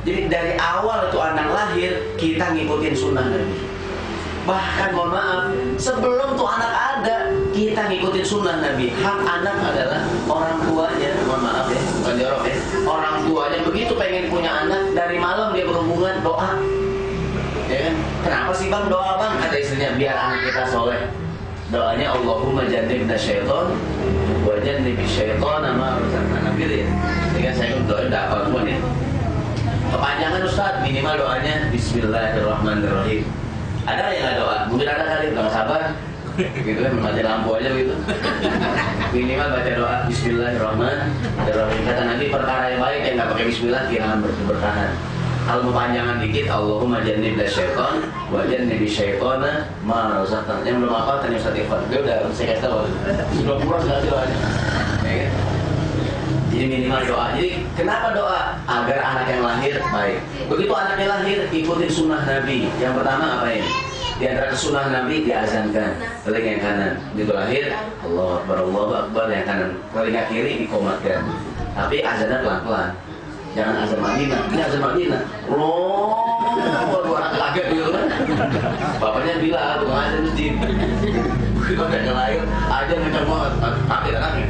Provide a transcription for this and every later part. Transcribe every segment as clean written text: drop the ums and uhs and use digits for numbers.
Jadi dari awal itu anak lahir kita ngikutin sunnah Nabi. Bahkan mohon maaf, sebelum tuh anak ada kita ngikutin sunnah Nabi. Hak anak adalah orang tuanya. Mohon maaf ya, bukan jorok ya. Orang tuanya begitu pengen punya anak, dari malam dia berhubungan doa. Ya kan? Kenapa sih bang doa bang? Kata istrinya, biar anak kita soleh. Doanya Allahumma jannibna syaiton wa jannibi syaitona ma razaqtana. Gitu ya. Jadi kan saya doa udah hafal semua nih. Kepanjangan Ustaz, minimal doanya Bismillahirrahmanirrahim. Ada yang nggak doa? Mungkin ada kali, nggak sabar gitu kan, mati lampu aja gitu. Minimal baca doa Bismillahirrahmanirrahim. Kata Nabi, perkara yang baik yang nggak pakai Bismillah kehilangan berkahan. Kalau mau panjangan dikit, Allahumma jannibna syaiton wa jannibi syaitona ma razaqtana. Yang belum apa tanya Ustaz Irfan, dia udah saya kasih tahu sudah kurang nggak doanya, ya kan? Jadi minimal doa. Jadi kenapa doa? Agar anak yang lahir baik. Begitu anaknya lahir, ikutin sunnah Nabi. Yang pertama apa ini? Di antara sunnah Nabi diazankan telinga yang kanan. Begitu lahir, Allahu Akbar yang kanan. Telinga kiri dikomatkan. Tapi azannya pelan-pelan. Jangan azan Madinah. Ini azan Madinah. Waduh, anak kaget gitu kan. Bapaknya bilang, tukang azan masjid. Begitu anaknya lahir, azan kencang banget. Kaget anaknya.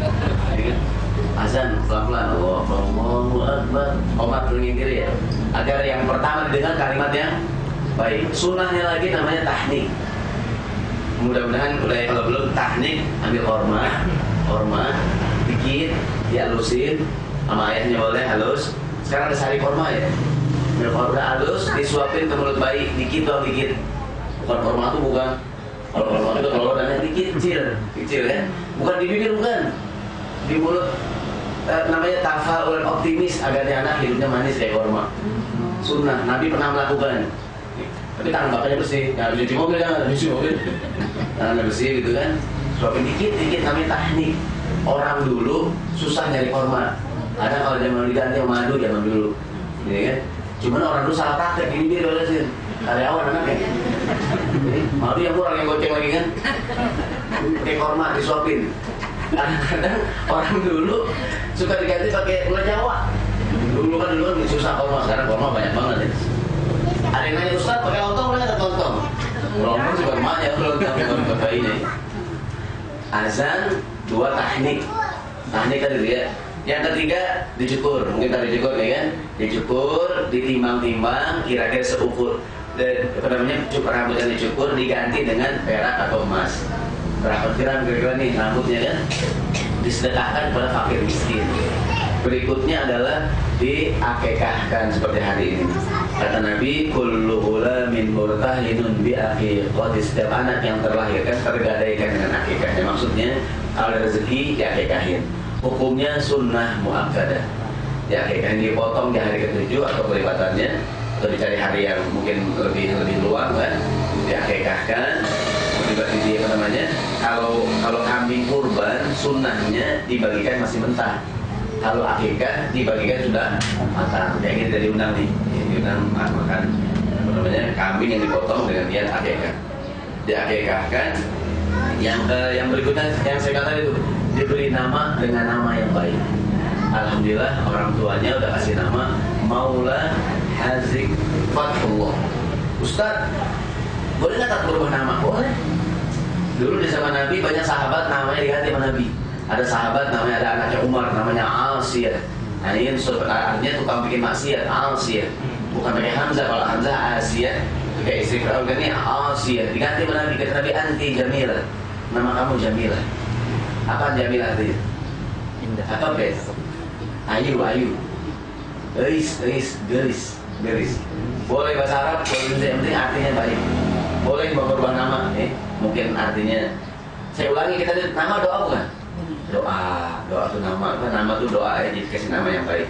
Azan pelan-pelan, Allahu Akbar, komat telinga kiri ya, agar yang pertama didengar kalimat yang baik. Sunnahnya lagi namanya tahnik. Mudah-mudahan udah ya, kalau belum tahnik, ambil korma, dikit, dihalusin, sama ayahnya boleh halus. Sekarang ada sari korma ya, ambil korma halus, disuapin ke mulut bayi, dikit dong dikit. Bukan korma itu bukan, kalau korma itu kalau dan dikit, kecil ya, bukan di bibir bukan, di mulut. Namanya tafaulan optimis agar anak hidupnya manis kayak korma. Sunnah Nabi pernah melakukan. Tapi tangan bapaknya bersih, nggak bisa cuci mobil, tangannya bersih gitu kan. Suapin dikit namanya tahnik. Orang dulu susah nyari korma. Ada kalau dia mau diganti sama madu zaman dulu, ya kan? Cuman orang dulu salah praktek, ini dia dolesin karyawan anaknya. Madu yang kurang yang goceng lagi kan? Pakai korma disuapin. Kadang-kadang orang dulu suka diganti pakai gula Jawa. Dulu kan susah korma, sekarang korma banyak banget ya. Ada yang nanya, Ustaz pakai lontong boleh nggak lontong? Lontong juga banyak lontong pakai ini. Azan, 2 tahnik kan itu ya. Yang ketiga dicukur, mungkin tadi dicukur ya kan? Dicukur, ditimbang-timbang, kira-kira seukur. Rambut yang dicukur diganti dengan perak atau emas. Berapa kira-kira nih rambutnya kan? Disedekahkan kepada fakir miskin. Berikutnya adalah diakekahkan seperti hari ini. Kata Nabi, kullu ghulamin murtahinun bi aqiqati. Setiap anak yang terlahirkan tergadaikan dengan akikahnya. Maksudnya kalau ada rezeki diakekahin. Hukumnya sunnah muakkadah. Diakekahin, dipotong di hari ke-7 atau kelipatannya, atau dicari hari yang mungkin lebih luang kan. Diakekahkan. Kalau kambing kurban sunnahnya dibagikan masih mentah. Kalau akikah dibagikan sudah matang. Kayak gini dari undang nih, diundang makan kambing yang dipotong dengan niat akikah. Diakikahkan. Yang berikutnya yang saya katakan itu diberi nama dengan nama yang baik. Alhamdulillah orang tuanya udah kasih nama Maula Hazik Fathullah. Ustaz, boleh nggak tak berubah nama? Boleh. Dulu di zaman Nabi banyak sahabat namanya diganti sama Nabi. Ada sahabat namanya, ada anaknya Umar namanya Al-Siyah. Nah ini artinya tukang bikin maksiat, Al-Siyah. Bukan pakai Hamzah, kalau Hamzah Asiyah. Kayak istri Fir'aun kan ini Al-Siyah. Diganti sama Nabi, kata Nabi anti Jamilah. Nama kamu Jamilah. Apa Jamilah artinya? Indah. Apa bes? Ayu. Geris. Boleh bahasa Arab, boleh yang penting artinya baik. Boleh berubah nama, mungkin artinya. Saya ulangi, kita lihat nama doa bukan? Doa itu nama itu doa ya, dikasih nama yang baik.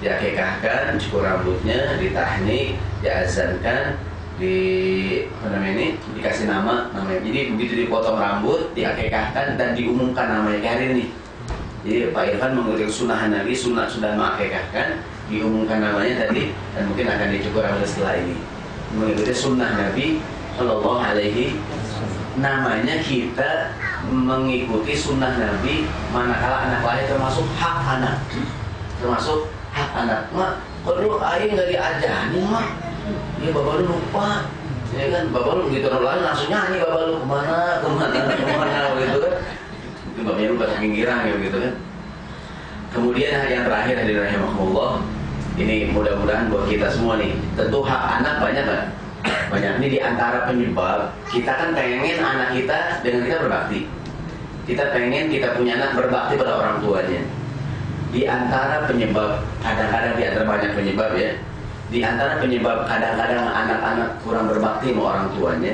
Diakekahkan, cukur rambutnya, ditahnik, diazankan, dikasih namanya. Jadi begitu dipotong rambut, diakekahkan dan diumumkan namanya kayak hari ini. Jadi Pak Irfan mengikuti sunnah Nabi, sudah mengakekahkan, diumumkan namanya tadi, dan mungkin akan dicukur rambut setelah ini. Mengikuti sunnah Nabi Shallallahu Alaihi. Namanya kita mengikuti sunnah Nabi manakala anak lahir, termasuk hak anak. Mak, kok dulu ayah nggak diajarin mak? Ya bapak lu lupa, ya kan? Bapak lu gitu lalu langsung nyanyi bapak lu kemana gitu kan? Itu bapaknya lupa saking girang ya gitu kan? Kemudian yang terakhir hadirin rahimakumullah, ini mudah-mudahan buat kita semua nih, tentu hak anak banyak nggak? Banyak. Ini diantara penyebab kita kan pengen anak kita dengan kita berbakti. Kita pengen kita punya anak berbakti pada orang tuanya. Di antara penyebab, kadang-kadang di antara banyak penyebab ya, di antara penyebab kadang-kadang anak-anak kurang berbakti sama orang tuanya,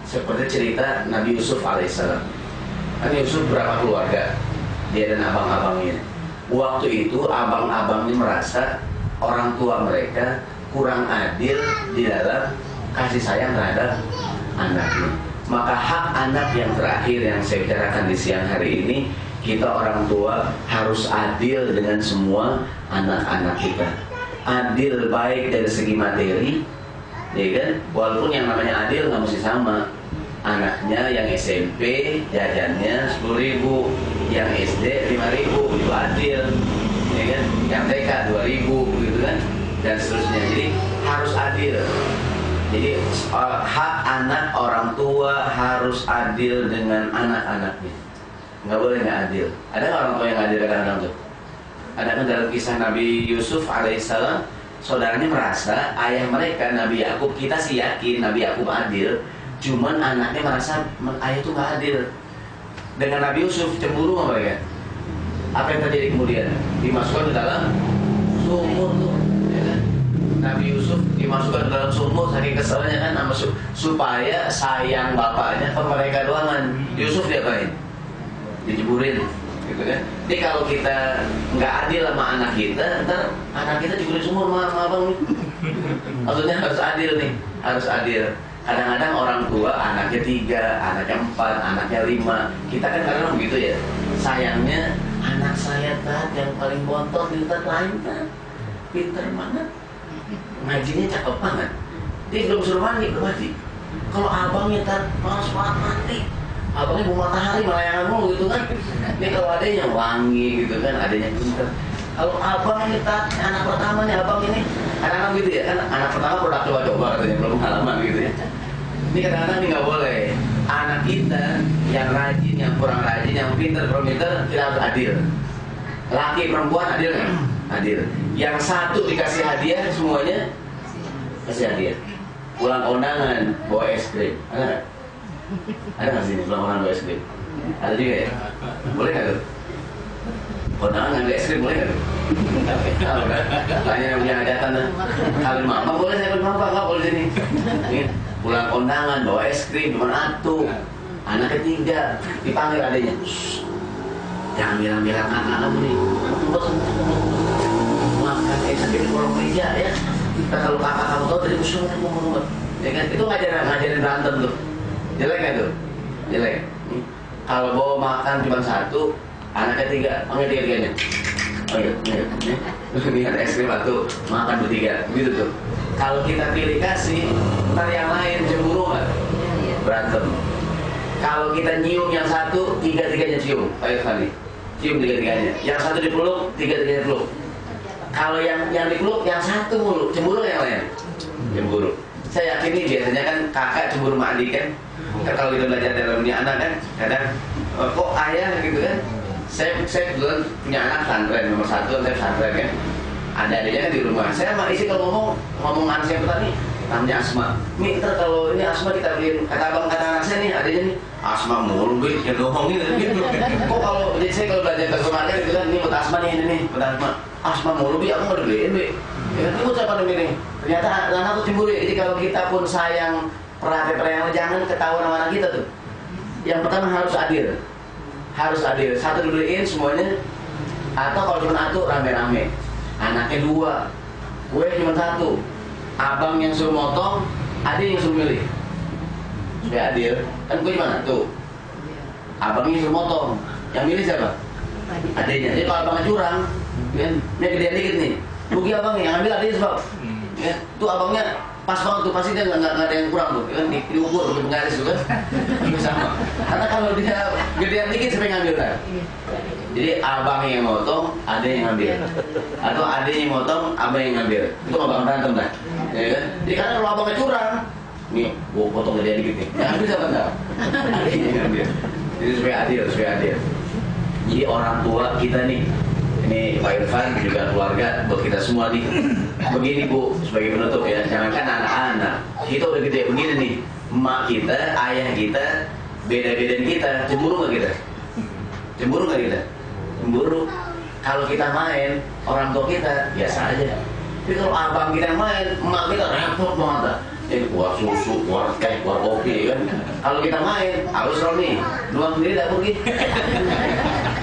seperti cerita Nabi Yusuf alaihissalam. Nabi Yusuf berapa keluarga, dia dan abang-abangnya. Waktu itu abang-abangnya merasa orang tua mereka kurang adil di dalam kasih sayang terhadap anaknya. Maka hak anak yang terakhir yang saya bicarakan di siang hari ini, kita orang tua harus adil dengan semua anak-anak kita. Adil baik dari segi materi, ya kan? Walaupun yang namanya adil nggak mesti sama. Anaknya yang SMP jajannya 10.000, yang SD 5.000 itu adil, ya kan? Yang TK 2.000 gitu kan? Dan seterusnya. Jadi harus adil. Jadi hak anak orang tua harus adil dengan anak-anaknya. Nggak boleh nggak adil. Ada nggak orang tua yang adil kadang-kadang tuh? Ada kan dalam kisah Nabi Yusuf alaihissalam, saudaranya merasa ayah mereka Nabi Yakub, kita sih yakin Nabi Yakub adil, cuman anaknya merasa ayah itu nggak adil. Dengan Nabi Yusuf cemburu sama mereka. Apa yang terjadi kemudian? Dimasukkan ke dalam sumur tuh. Nabi Yusuf dimasukkan dalam sumur saking keselnya kan, supaya sayang bapaknya ke mereka doangan. Yusuf diapain? Dijeburin, gitu kan? Jadi kalau kita nggak adil sama anak kita, ntar anak kita jeburin sumur sama abang nih. Maksudnya harus adil nih, harus adil. Kadang-kadang orang tua anaknya 3, anaknya 4, anaknya 5. Kita kan kadang begitu ya. Sayangnya anak saya yang paling bontot pintar lain kan, pintar banget. Ngajinya cakep banget. Dia belum suruh mandi, belum mandi. Kalau abangnya ntar malas banget mandi, abangnya bu matahari melayangan mulu gitu kan. Ini kalau adanya wangi gitu kan, adanya pinter. Kalau abang ini anak pertama nih, abang ini anak-anak gitu ya kan, anak pertama produk coba-coba katanya, belum pengalaman gitu ya. Ini kadang-kadang ini nggak boleh. Anak kita yang rajin, yang kurang rajin, yang pinter, kurang pinter, kita harus adil. Laki perempuan adil nggak? Adil. Yang satu dikasih hadiah semuanya kasih hadiah. Pulang kondangan bawa es krim. Ada nggak? Ada nggak sini pulang kondangan bawa es krim? Ada juga ya? Boleh nggak tuh? Kondangan ngambil es krim boleh nggak tuh? Tahu kan? Tanya yang punya hajatan lah. Kawin mama boleh, saya kawin mama nggak boleh sini. Pulang kondangan bawa es krim cuma satu. Anak ketiga dipanggil adanya. Jangan bilang-bilang anak kamu nih. Makan sambil di kolong meja ya. Kita kalau kakak kamu tahu dari usul ngomong, ya kan? Itu ngajarin berantem tuh. Jelek nggak tuh? Jelek. Kalau bawa makan cuma satu, anak ketiga panggil tiga-tiganya. Lihat es krim satu, makan bertiga, gitu tuh. Kalau kita pilih kasih, ntar yang lain cemburu nggak? Berantem. Kalau kita nyium yang satu, tiga-tiganya cium, kayak tadi. Cium tiga-tiganya. Yang satu dipeluk, tiga-tiganya peluk. Kalau yang dipeluk, yang satu mulu, cemburu yang lain. Cemburu. Saya yakin nih biasanya kan kakak cemburu sama adik kan. Kalau kita belajar dalam dunia anak kan, kadang kok ayah gitu kan. Saya dulu punya anak pesantren nomor 1, saya pesantren kan. Ada adiknya kan di rumah. Saya sama isi kalau ngomong anak siapa tadi, namanya Asma. Nih ntar kalau ini Asma kita beliin, kata abang kata anak saya nih adiknya nih Asma mulu gue yang ngomongin gitu. Kok kalau jadi saya kalau belajar ke supermarket gitu kan, ini buat Asma nih ini nih buat Asma mulu bi, aku mau dibeliin bi. Ya kan ikut siapa demi nih. Ternyata anak tuh timbul ya. Jadi kalau kita pun sayang perhatian jangan ketahuan sama anak kita tuh. Yang pertama harus adil. Harus adil. Satu dibeliin semuanya. Atau kalau cuma satu rame-rame. Anaknya 2, gue cuma 1. Abang yang suruh motong, adik yang suruh milih. Supaya adil. Kan gue cuma 1. Abangnya suruh motong. Yang milih siapa? Adiknya. Jadi kalau abangnya curang, kan, dia gedean dikit nih. Rugi abangnya, yang ambil adiknya sebab. Ya, tuh abangnya pas banget tuh, pasti dia nggak ada yang kurang tuh, kan diukur pakai penggaris tuh kan, sama. Karena kalau dia gedean dikit siapa yang ngambil kan? Jadi abang yang motong, ada yang ngambil, atau adanya yang motong, abang yang ngambil. Itu nggak bakal berantem kan? Ya kan? Jadi karena kalau abangnya curang, nih gua potong dia dikit nih, yang ambil siapa enggak? Adanya yang ngambil. Jadi supaya adil. Jadi orang tua kita nih, ini Pak Irfan juga keluarga buat kita semua nih. Begini Bu, sebagai penutup ya, jangankan anak-anak, kita udah gede begini nih, emak kita, ayah kita, beda-bedain kita, cemburu nggak kita? Cemburu nggak kita? Cemburu. Kalau kita main, orang tua kita biasa aja. Tapi kalau abang kita main, emak kita repot banget. Ini keluar susu, keluar kek, keluar kopi kan. Kalau kita main, harus Roni, doang sendiri tak pergi.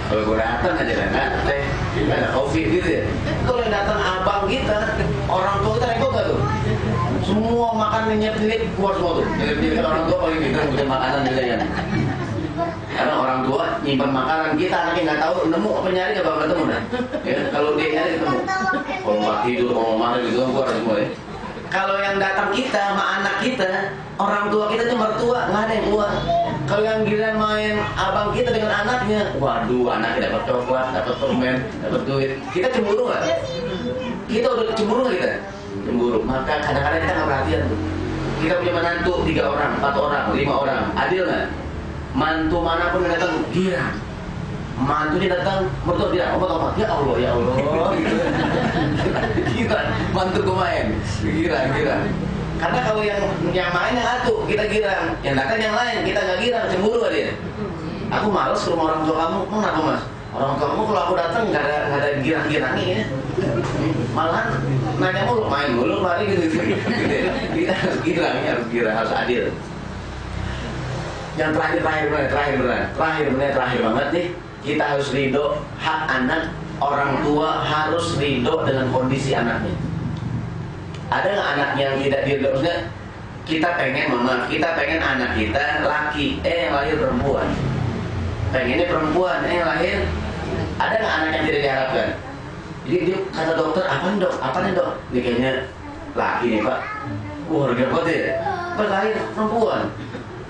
Kalau gue datang aja nggak teh, nggak ada kopi gitu ya. Kalau yang datang abang kita, orang tua kita repot gak tuh? Semua makan nyet-nyet keluar semua tuh. Jadi orang tua paling pintar buat makanan gitu ya. Karena orang tua nyimpan makanan, kita anaknya nggak tahu, nemu apa nyari nggak bakal ketemu dah. Ya, kalau dia nyari ketemu. Kalau nggak tidur, kalau mana gitu kan keluar semua ya. Kalau yang datang kita sama anak kita, orang tua kita tuh mertua, nggak ada yang keluar. Kalau yang giliran main abang kita dengan anaknya, waduh, anaknya dapat coklat, dapat permen, dapat duit. Kita cemburu nggak? Kita udah cemburu nggak kita? Cemburu. Maka kadang-kadang kita nggak perhatian tuh. Kita punya menantu 3 orang, 4 orang, 5 orang, adil nggak? Mantu manapun yang datang girang, mantunya datang mertua dia obat-obat, ya Allah girang, mantu gue main girang. Karena kalau yang main yang satu kita girang, yang datang yang lain kita nggak girang, cemburu gak dia? Aku males ke rumah orang tua kamu, kenapa mas? Orang tua kamu kalau aku datang nggak ada girang-girangnya ya. Malahan nanya mulu, main mulu, lari gitu. Kita harus girang, harus adil. Yang terakhir banget nih, kita harus ridho hak anak. Orang tua harus ridho dengan kondisi anaknya. Ada nggak anak yang tidak ridho? Maksudnya kita pengen anak kita laki, yang lahir perempuan. Pengennya perempuan, yang lahir. Ada nggak anak yang tidak diharapkan? Jadi dia kata dokter, apa nih dok? Ini kayaknya laki nih pak. Wah repot ya. Lahir perempuan.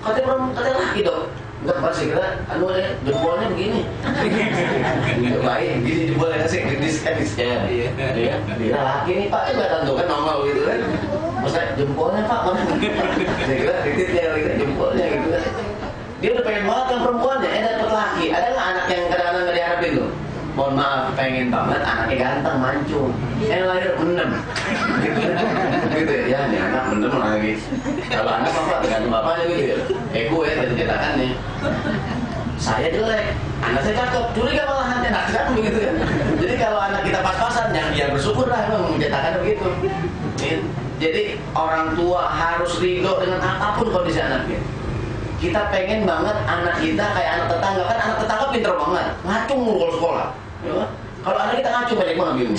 Katanya laki dok. Enggak pasti kira jempolnya begini. Baik, gini jempolnya sih gedis ya. Iya. Dia laki nih Pak, kelihatan tuh kan nongol gitu kan. Masa jempolnya Pak mana? Saya kira titiknya jempolnya gitu kan. Dia udah pengen banget kan perempuannya, dapet laki. Ada nggak anak yang kadang-kadang nggak diharapin tuh? Mohon maaf, pengen banget anaknya ganteng, mancung. Lahir menem. Gitu ya, nih anak menem lagi. Kalau anak bapak tergantung bapaknya gitu ya. Ego ya, tadi cetakannya. Saya jelek, anak saya cakep, curiga malahan anak kan begitu ya. Jadi kalau anak kita pas-pasan, ya bersyukur lah memang mencetakan begitu. Jadi orang tua harus ridho dengan apapun kondisi anaknya. Kita pengen banget anak kita kayak anak tetangga, kan anak tetangga pinter banget, ngacung mulu kalau sekolah. Ya, kalau anak kita ngacung balik banget gitu.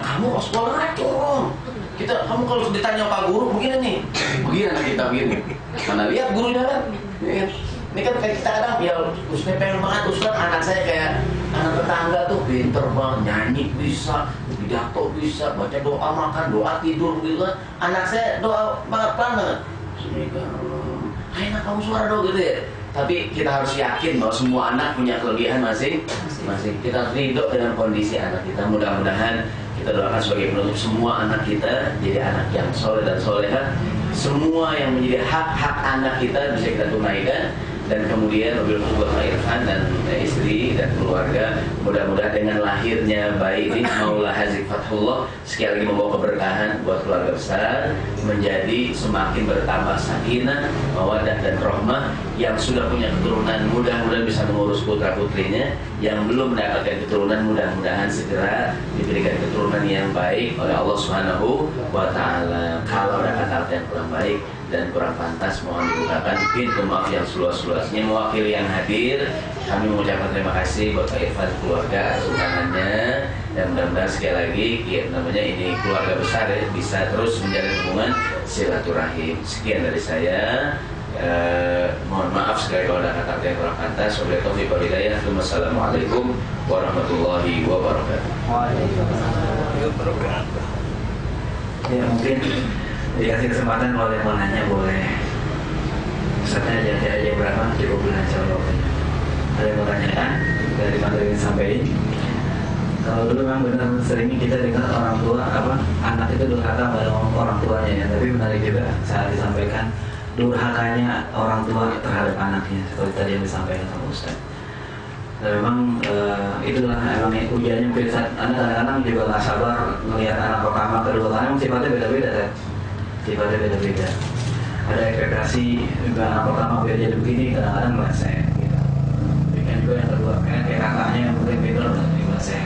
Kamu kalau sekolah ngacung. Kamu kalau ditanya Pak Guru begini nih, begini anak kita begini. Mana lihat gurunya kan? Ini kan kayak kita kadang ya Ustaz pengen banget Ustaz anak saya kayak anak tetangga tuh pinter banget, nyanyi bisa, pidato bisa, baca doa makan, doa tidur gitu kan. Anak saya doa banget banget. Enak kamu suara dong gitu ya. Tapi kita harus yakin bahwa semua anak punya kelebihan masing-masing. Kita harus ridho dengan kondisi anak kita. Mudah-mudahan kita doakan sebagai penutup semua anak kita jadi anak yang soleh dan soleha. Semua yang menjadi hak-hak anak kita bisa kita tunaikan. Dan kemudian mobil buat Pak Irfan dan istri dan keluarga, mudah-mudahan dengan lahirnya bayi ini maulah hazik fathullah sekali lagi membawa keberkahan buat keluarga besar, menjadi semakin bertambah sakinah, mawaddah dan rahmah. Yang sudah punya keturunan mudah-mudahan bisa mengurus putra putrinya, yang belum mendapatkan keturunan mudah-mudahan segera diberikan keturunan yang baik oleh Allah Subhanahu wa taala. Kalau ada kata-kata yang kurang baik dan kurang pantas, mohon dibukakan pintu maaf yang seluas-luasnya. Mewakili yang hadir, kami mengucapkan terima kasih buat Pak Irfan keluarga atas undangannya, dan mudah-mudahan sekali lagi ini keluarga besar ya, bisa terus menjalin hubungan silaturahim. Sekian dari saya. Mohon maaf sekali kalau ada kata-kata yang kurang pantas. Wabillahi taufiq wal hidayah. Wassalamualaikum warahmatullahi wabarakatuh. Ya mungkin dikasih kesempatan kalau yang mau nanya boleh. Ustaznya aja berapa cukup bilang jawab. Ada yang mau tanyakan? dari materi yang disampaikan. Kalau dulu memang benar seringnya kita dengar orang tua anak itu durhaka pada orang tuanya ya, tapi menarik juga saat disampaikan durhakanya orang tua terhadap anaknya seperti tadi yang disampaikan sama Ustaz. Dan memang itulah emang ujiannya mungkin saat anak kadang-kadang juga nggak sabar melihat anak pertama kedua, karena memang sifatnya beda-beda kan, sifatnya beda-beda. Ada ekspektasi juga anak pertama biar jadi begini, kadang-kadang meleset gitu. Bikin juga yang kedua kayak kakaknya yang mungkin beda meleset.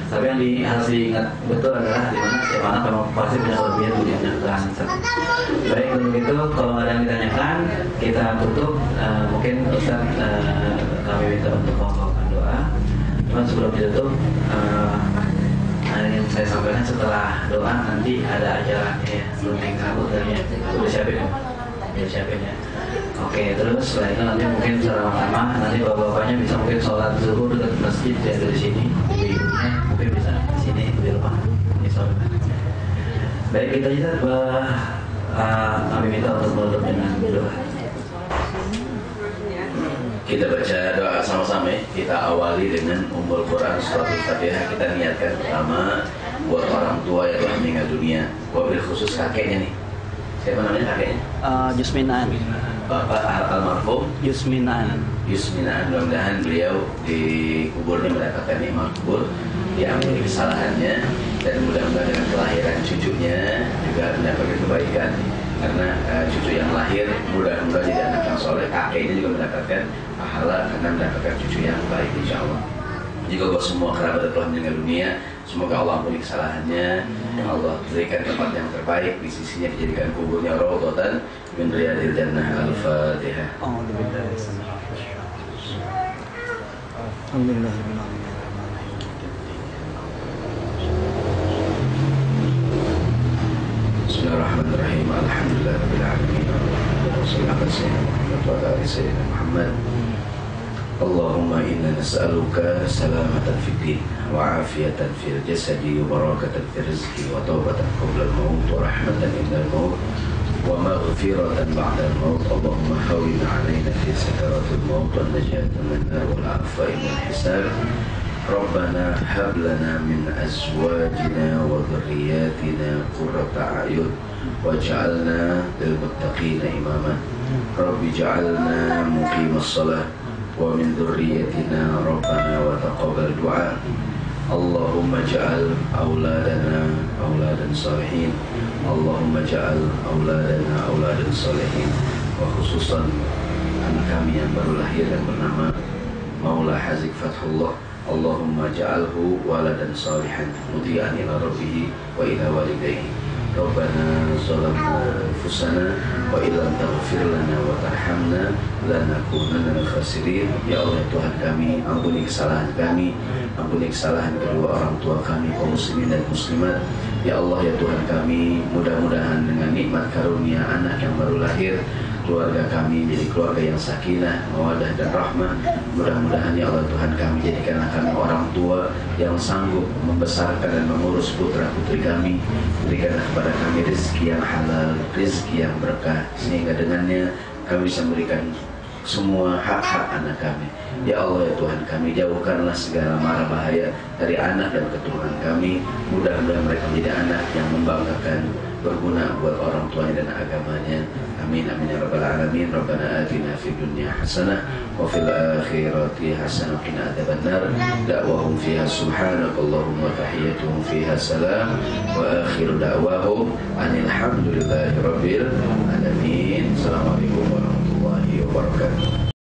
Tapi yang harus diingat betul adalah dimana setiap anak memang pasti punya kelebihan punya kelebihan. Baik, untuk itu kalau ada yang ditanyakan kita tutup. Mungkin Ustaz kami minta untuk membawakan doa. Cuman sebelum ditutup, yang saya sampaikan setelah doa nanti ada acaranya ya, lunting rambut dan ya, udah siapin ya. Oke, terus setelah itu nanti mungkin secara pertama nanti bapak-bapaknya bisa mungkin sholat zuhur dekat masjid ya, dari sini, ibu-ibunya mungkin bisa di sini di rumah ini sholat. Baik, kita juga kami minta untuk menutup dengan doa. Kita baca doa sama-sama ya. Kita awali dengan Ummul Quran surat Al-Fatihah. Kita niatkan pertama buat orang tua yang telah meninggal dunia, wabil khusus kakeknya nih. Siapa namanya kakeknya? Yusminan. Bapak almarhum Yusminan. Mudah-mudahan beliau dikuburnya mendapatkan nikmat kubur, diampuni kesalahannya, dan mudah-mudahan dengan kelahiran cucunya juga mendapatkan kebaikan. Karena cucu yang lahir mudah-mudahan jadi anak yang soleh, kakeknya juga mendapatkan pahala karena mendapatkan cucu yang baik, insya Allah. Jika buat semua kerabat yang telah meninggal dunia, semoga Allah ampuni kesalahannya, Allah berikan tempat yang terbaik di sisinya, dijadikan kuburnya raudhatan min riyadil jannah. Al-Fatihah. Bismillahirrahmanirrahim. Alhamdulillahirabbil alamin. Wassalatu wassalamu ala sayyidina Muhammad. Allahumma inna nas'aluka salamatan fid din wa afiyatan fil jasadi wa barakatan fil rizqi wa taubatan qabla al-maut wa rahmatan inda al-maut wa maghfiratan ba'da al-maut. Allahumma hawwin 'alaina fi sakaratil maut wa najatan min nar wal 'afwa min hisab. Rabbana hab lana min azwajina wa dhurriyyatina qurrata a'yun waj'alna lil muttaqina imama. Rabbi ja'alna muqimas shalah wa min dhurriyyatina rabbana wa taqabbal du'a. Allahumma ja'al auladana auladan salihin. Allahumma ja'al auladana auladan salihin. Wa khususan anak kami yang baru lahir yang bernama Maula Hazik Fathullah, Allahumma ja'alhu waladan salihan muti'an ila rabbih wa ila walidayhi. Rabbana zalamna anfusana wa illam taghfir lana wa tarhamna lanakunanna minal khasirin. Ya Allah Tuhan kami, ampuni kesalahan kami, ampuni kesalahan kedua orang tua kami kaum muslimin dan muslimat. Ya Allah ya Tuhan kami, mudah-mudahan dengan nikmat karunia anak yang baru lahir, keluarga kami menjadi keluarga yang sakinah, mawaddah dan rahmah. Mudah-mudahan ya Allah Tuhan kami, jadikanlah kami orang tua yang sanggup membesarkan dan mengurus putra putri kami. Berikanlah kepada kami rezeki yang halal, rezeki yang berkah, sehingga dengannya kami bisa memberikan semua hak-hak anak kami. Ya Allah ya Tuhan kami, jauhkanlah segala mara bahaya dari anak dan keturunan kami. Mudah-mudahan mereka menjadi anak yang membanggakan, berguna buat orang tuanya dan agamanya. Amin amin ya rabbal alamin. Rabbana atina fid dunya hasanah wa fil akhirati hasanah wa qina adzabannar. Da'wahum fiha subhanakallahumma wa tahiyyatuhum fiha salam wa akhiru da'wahum anil hamdulillahi rabbil alamin. Assalamualaikum.